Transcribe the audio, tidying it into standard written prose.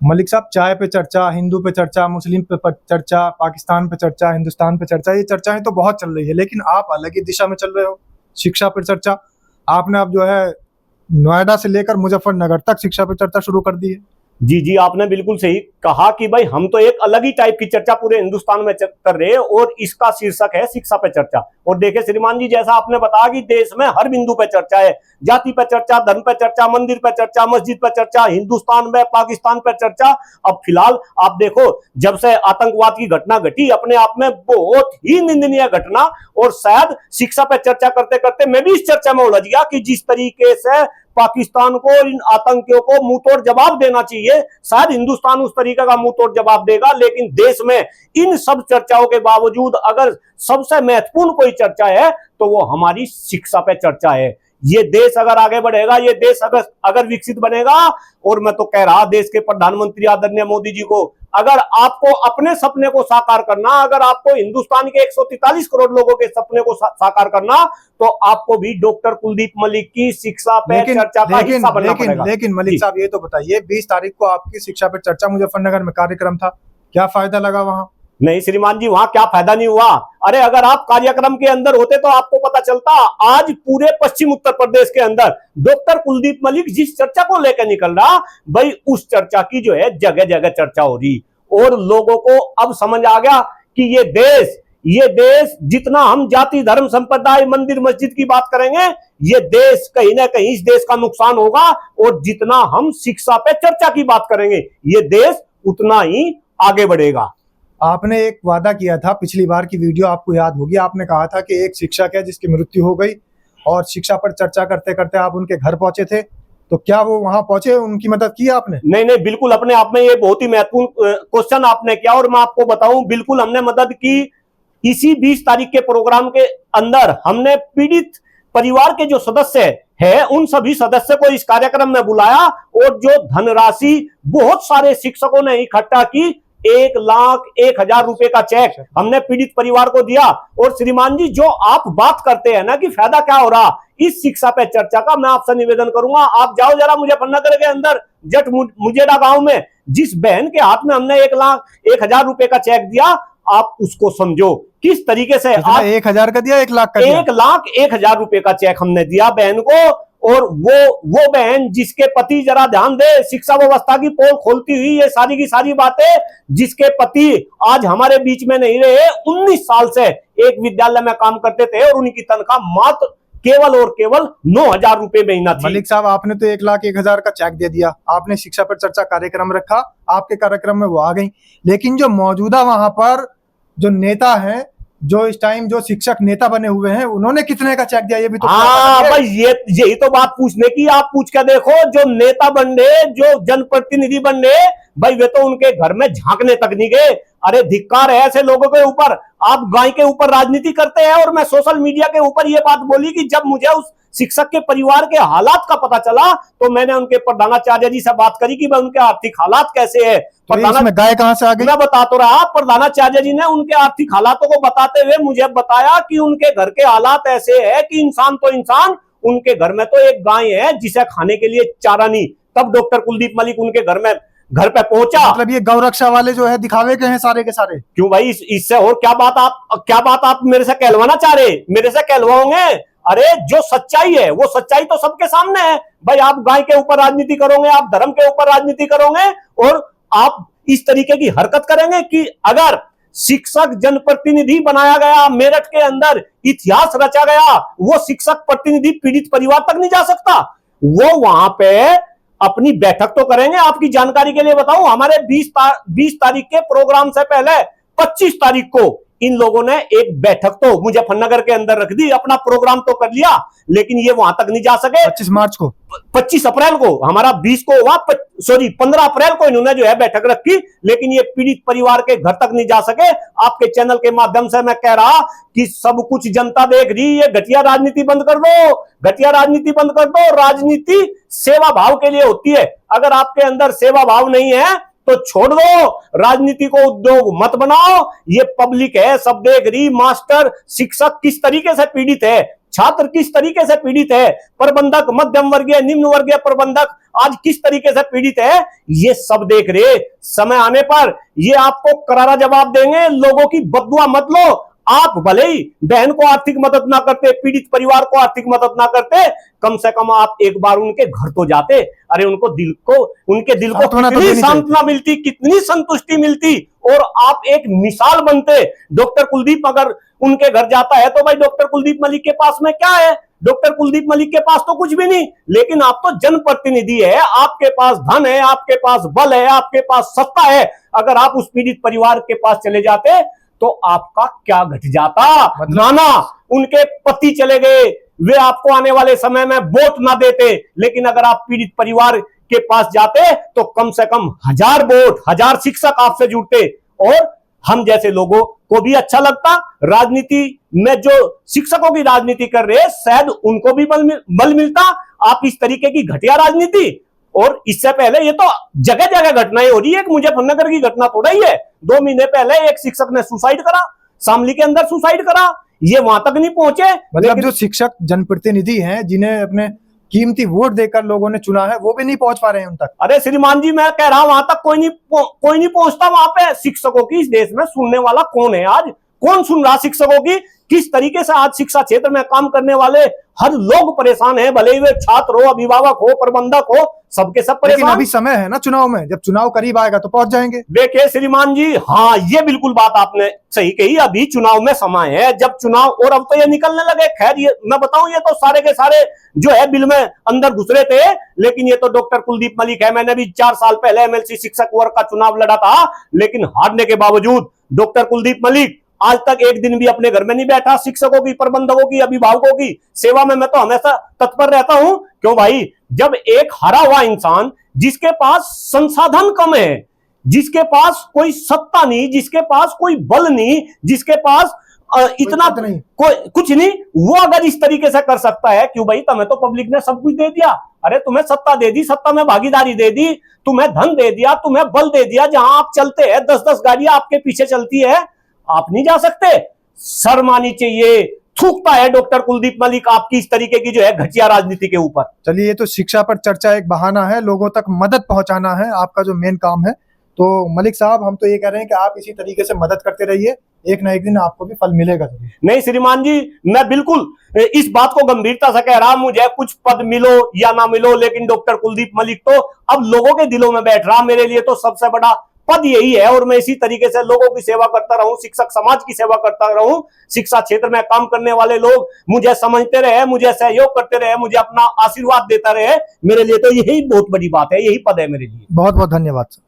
मलिक साहब, चाय पे चर्चा, हिंदू पे चर्चा, मुस्लिम पे चर्चा, पाकिस्तान पे चर्चा, हिंदुस्तान पे चर्चा, ये चर्चाएं तो बहुत चल रही है, लेकिन आप अलग ही दिशा में चल रहे हो। शिक्षा पर चर्चा, आपने अब जो है नोएडा से लेकर मुजफ्फरनगर तक शिक्षा पर चर्चा शुरू कर दी है। जी जी, आपने बिल्कुल सही कहा कि भाई हम तो एक अलग ही टाइप की चर्चा पूरे हिंदुस्तान में कर रहे हैं और इसका शीर्षक है शिक्षा पे चर्चा। और देखिए श्रीमान जी, जैसा आपने बताया कि देश में हर बिंदु पे चर्चा है, जाति पे चर्चा, धर्म पे चर्चा, मंदिर पे चर्चा, मस्जिद पे चर्चा, हिंदुस्तान में पाकिस्तान पे चर्चा। अब फिलहाल आप देखो, जब से आतंकवाद की घटना घटी, अपने आप में बहुत ही निंदनीय घटना, और शायद शिक्षा पे चर्चा करते करते मैं भी इस चर्चा में उलझ गया कि जिस तरीके से पाकिस्तान को इन आतंकियों को मुंह तोड़ जवाब देना चाहिए, शायद हिंदुस्तान उस तरीके का मुंह तोड़ जवाब देगा। लेकिन देश में इन सब चर्चाओं के बावजूद अगर सबसे महत्वपूर्ण कोई चर्चा है तो वो हमारी शिक्षा पे चर्चा है। ये देश अगर आगे बढ़ेगा, ये देश अगर विकसित बनेगा, और मैं तो कह रहा देश के प्रधानमंत्री आदरणीय मोदी जी को, अगर आपको अपने सपने को साकार करना, अगर आपको हिंदुस्तान के 143 करोड़ लोगों के सपने को साकार करना, तो आपको भी डॉक्टर कुलदीप मलिक की शिक्षा पे चर्चा का हिस्सा बनना पड़ेगा। लेकिन मलिक साहब, ये तो बताइए, 20 तारीख को आपकी शिक्षा पे चर्चा मुजफ्फरनगर में कार्यक्रम था, क्या फायदा लगा वहां? नहीं श्रीमान जी, वहां क्या फायदा नहीं हुआ। अरे अगर आप कार्यक्रम के अंदर होते तो आपको पता चलता। आज पूरे पश्चिम उत्तर प्रदेश के अंदर डॉक्टर कुलदीप मलिक जिस चर्चा को लेकर निकल रहा, भाई उस चर्चा की जो है जगह जगह चर्चा हो रही, और लोगों को अब समझ आ गया कि ये देश जितना हम जाति धर्म संप्रदाय मंदिर मस्जिद की बात करेंगे, ये देश कहीं ना कहीं इस देश का नुकसान होगा, और जितना हम शिक्षा पे चर्चा की बात करेंगे, ये देश उतना ही आगे बढ़ेगा। आपने एक वादा किया था, पिछली बार की वीडियो आपको याद होगी, आपने कहा था कि एक शिक्षक है जिसकी मृत्यु हो गई, और शिक्षा पर चर्चा करते करते आप उनके घर पहुंचे थे, तो क्या वो वहां पहुंचे, उनकी मदद की आपने? नहीं नहीं, बिल्कुल, अपने आप में ये बहुत ही महत्वपूर्ण क्वेश्चन आपने किया, और मैं आपको बताऊं, बिल्कुल हमने मदद की। इसी 20 तारीख के प्रोग्राम के अंदर हमने पीड़ित परिवार के जो सदस्य है उन सभी सदस्य को इस कार्यक्रम में बुलाया, और जो धनराशि बहुत सारे शिक्षकों ने इकट्ठा की, 1,01,000 रुपए का चेक हमने पीड़ित परिवार को दिया। और श्रीमान जी, जो आप बात करते हैं ना कि फायदा क्या हो रहा इस शिक्षा पे चर्चा का, मैं आपसे निवेदन करूंगा, आप जाओ जरा मुजफ्फरनगर के अंदर जट मुजेड़ा गांव में, जिस बहन के हाथ में हमने 1,01,000 रुपए का चेक दिया, आप उसको समझो किस तरीके से। आप 1,000 का दिया, 1,00,000 का दिया? 1,01,000 रुपए का चेक हमने दिया बहन को। और वो बहन जिसके पति, जरा ध्यान दे, शिक्षा व्यवस्था की पोल खोलती हुई ये सारी की सारी बातें, जिसके पति आज हमारे बीच में नहीं रहे, 19 साल से एक विद्यालय में काम करते थे, और उनकी तनख्वाह मात्र केवल और केवल 9,000 रुपए महीना थी। मलिक साहब, आपने तो 1,01,000 का चेक दे दिया, आपने शिक्षा पर चर्चा कार्यक्रम रखा, आपके कार्यक्रम में वो आ गई, लेकिन जो मौजूदा वहां पर जो नेता हैं, जो इस टाइम जो शिक्षक नेता बने हुए हैं, उन्होंने कितने का चेक दिया, ये भी तो भाई यही तो बात पूछने की। आप पूछ के देखो, जो नेता बन रहे, जो जनप्रतिनिधि बन रहे, भाई वे तो उनके घर में झांकने तक नहीं गए। अरे धिक्कार है ऐसे लोगों के ऊपर। आप गाय के ऊपर राजनीति करते हैं, और मैं सोशल मीडिया के ऊपर ये बात बोली कि जब मुझे उस शिक्षक के परिवार के हालात का पता चला, तो मैंने उनके प्रधानाचार्य जी से बात करी कि भाई उनके आर्थिक हालात कैसे है। इसमें गाय कहां से आ गई? मैं बता तो रहा, प्रधानाचार्य जी ने उनके आर्थिक हालातों को बताते हुए मुझे बताया कि उनके घर के हालात ऐसे है कि इंसान तो इंसान, उनके घर में तो एक गाय है जिसे खाने के लिए चारा नहीं। तब डॉक्टर कुलदीप मलिक उनके घर पे पहुंचा। मतलब ये गौरक्षा वाले जो है दिखावे के हैं सारे के सारे? क्यों भाई, इससे और क्या बात आप मेरे से कहलवाना चाह रहे? मेरे से कहलवाओगे? अरे जो सच्चाई है वो सच्चाई तो सबके सामने है। भाई आप गाय के ऊपर राजनीति करोगे, आप धर्म के ऊपर राजनीति करोगे, और आप इस तरीके की हरकत करेंगे कि अगर शिक्षक जनप्रतिनिधि बनाया गया, मेरठ के अंदर इतिहास रचा गया, वो शिक्षक प्रतिनिधि पीड़ित परिवार तक नहीं जा सकता। वो वहां पे अपनी बैठक तो करेंगे। आपकी जानकारी के लिए बताऊं, हमारे 20 तारीख के प्रोग्राम से पहले 25 तारीख को इन लोगों ने एक बैठक तो मुजफ्फरनगर के अंदर रख दी, अपना प्रोग्राम तो कर लिया, लेकिन ये वहां तक नहीं जा सके। 25 मार्च को, 25 अप्रैल को, हमारा 20 को हुआ, 15 अप्रैल को इन्होंने जो है बैठक रखी, लेकिन ये पीड़ित परिवार के घर तक नहीं जा सके। आपके चैनल के माध्यम से मैं कह रहा कि सब कुछ जनता देख रही, ये घटिया राजनीति बंद कर दो, घटिया राजनीति बंद कर दो। राजनीति सेवा भाव के लिए होती है, अगर आपके अंदर सेवा भाव नहीं है तो छोड़ दो, राजनीति को उद्योग मत बनाओ। ये पब्लिक है, सब देख रही, मास्टर शिक्षक किस तरीके से पीड़ित है। छात्र किस तरीके से पीड़ित है, प्रबंधक, मध्यम वर्गीय, निम्न वर्गीय प्रबंधक आज किस तरीके से पीड़ित है, ये सब देख रहे। समय आने पर ये आपको करारा जवाब देंगे। लोगों की बददुआ मत लो। आप भले ही बहन को आर्थिक मदद ना करते, पीड़ित परिवार को आर्थिक मदद ना करते, कम से कम आप एक बार उनके घर तो जाते। अरे उनके दिल को कितनी सांत्वना मिलती, कितनी संतुष्टि मिलती, और आप एक मिसाल बनते। डॉक्टर कुलदीप अगर उनके घर जाता है तो भाई डॉक्टर कुलदीप मलिक के पास में क्या है? डॉक्टर कुलदीप मलिक के पास तो कुछ भी नहीं, लेकिन आप तो जनप्रतिनिधि है, आपके पास धन है, आपके पास बल है, आपके पास सत्ता है। अगर आप उस पीड़ित परिवार के पास चले जाते तो आपका क्या घट जाता? नाना, उनके पति चले गए, वे आपको आने वाले समय में वोट ना देते, लेकिन अगर आप पीड़ित परिवार के पास जाते तो कम से कम 1000 वोट, 1000 शिक्षक आपसे जुड़ते, और हम जैसे लोगों को भी अच्छा लगता। राजनीति में जो शिक्षकों की राजनीति कर रहे हैं, शायद उनको भी बल मिलता। आप इस तरीके की घटिया राजनीति, और इससे पहले ये तो जगह जगह घटनाएं हो रही है। एक मुजफ्फरनगर की घटना थोड़ा ही है, 2 महीने पहले एक शिक्षक ने सुसाइड करा, शामली के अंदर सुसाइड करा। ये वहां तक नहीं पहुंचे। मतलब जो शिक्षक जनप्रतिनिधि हैं, जिन्हें अपने कीमती वोट देकर लोगों ने चुना है, वो भी नहीं पहुंच पा रहे हैं उन तक। अरे श्रीमान जी, मैं कह रहा हूं वहां तक कोई नहीं पहुंचता। वहां पे शिक्षकों की इस देश में सुनने वाला कौन है? आज कौन सुन रहा शिक्षकों की? किस तरीके से आज शिक्षा क्षेत्र में काम करने वाले हर लोग परेशान हैं, भले ही वे छात्र हो, अभिभावक हो, प्रबंधक हो, सबके सब परेशान। लेकिन अभी समय है ना चुनाव में, जब चुनाव करीब आएगा तो पहुंच जाएंगे। देखिए श्रीमान जी, हाँ ये बिल्कुल बात आपने सही कही। अभी चुनाव में समय है, जब चुनाव, और अब तो ये निकलने लगे। खैर ये मैं बताऊं, ये तो सारे के सारे जो है बिल में अंदर घुसरे थे, लेकिन ये तो डॉक्टर कुलदीप मलिक है। मैंने भी 4 साल पहले एमएलसी शिक्षक वर्ग का चुनाव लड़ा था, लेकिन हारने के बावजूद डॉक्टर कुलदीप मलिक आज तक एक दिन भी अपने घर में नहीं बैठा। शिक्षकों की, प्रबंधकों की, अभिभावकों की सेवा में मैं तो हमेशा तत्पर रहता हूं। क्यों भाई? जब एक हारा हुआ इंसान, जिसके पास संसाधन कम है, जिसके पास कोई सत्ता नहीं, जिसके पास कोई बल नहीं, जिसके पास इतना कोई कुछ नहीं, वो अगर इस तरीके से कर सकता है, क्यों भाई? तुम्हें तो पब्लिक ने सब कुछ दे दिया। अरे तुम्हें सत्ता दे दी, सत्ता में भागीदारी दे दी, तुम्हें धन दे दिया, तुम्हें बल दे दिया, जहां आप चलते हैं 10-10 गाड़ियां आपके पीछे चलती है, आप नहीं जा सकते? शर्म आनी चाहिए। थूकता है डॉक्टर कुलदीप मलिक आपकी इस तरीके की जो है घटिया राजनीति के ऊपर। चलिए, ये तो शिक्षा पर चर्चा एक बहाना है, लोगों तक मदद पहुंचाना है आपका जो मेन काम है। तो मलिक साहब, हम तो ये कह रहे हैं कि आप इसी तरीके से मदद करते रहिए, एक ना एक दिन आपको भी फल मिलेगा जरूर। नहीं श्रीमान जी, मैं बिल्कुल इस बात को गंभीरता से कह रहा हूं। मुझे कुछ पद मिलो या ना मिलो, लेकिन डॉक्टर कुलदीप मलिक तो अब लोगों के दिलों में बैठ रहा। मेरे लिए तो सबसे बड़ा पद यही है, और मैं इसी तरीके से लोगों की सेवा करता रहूं, शिक्षक समाज की सेवा करता रहूं, शिक्षा क्षेत्र में काम करने वाले लोग मुझे समझते रहे, मुझे सहयोग करते रहे, मुझे अपना आशीर्वाद देता रहे। मेरे लिए तो यही बहुत बड़ी बात है, यही पद है मेरे लिए। बहुत बहुत धन्यवाद सर।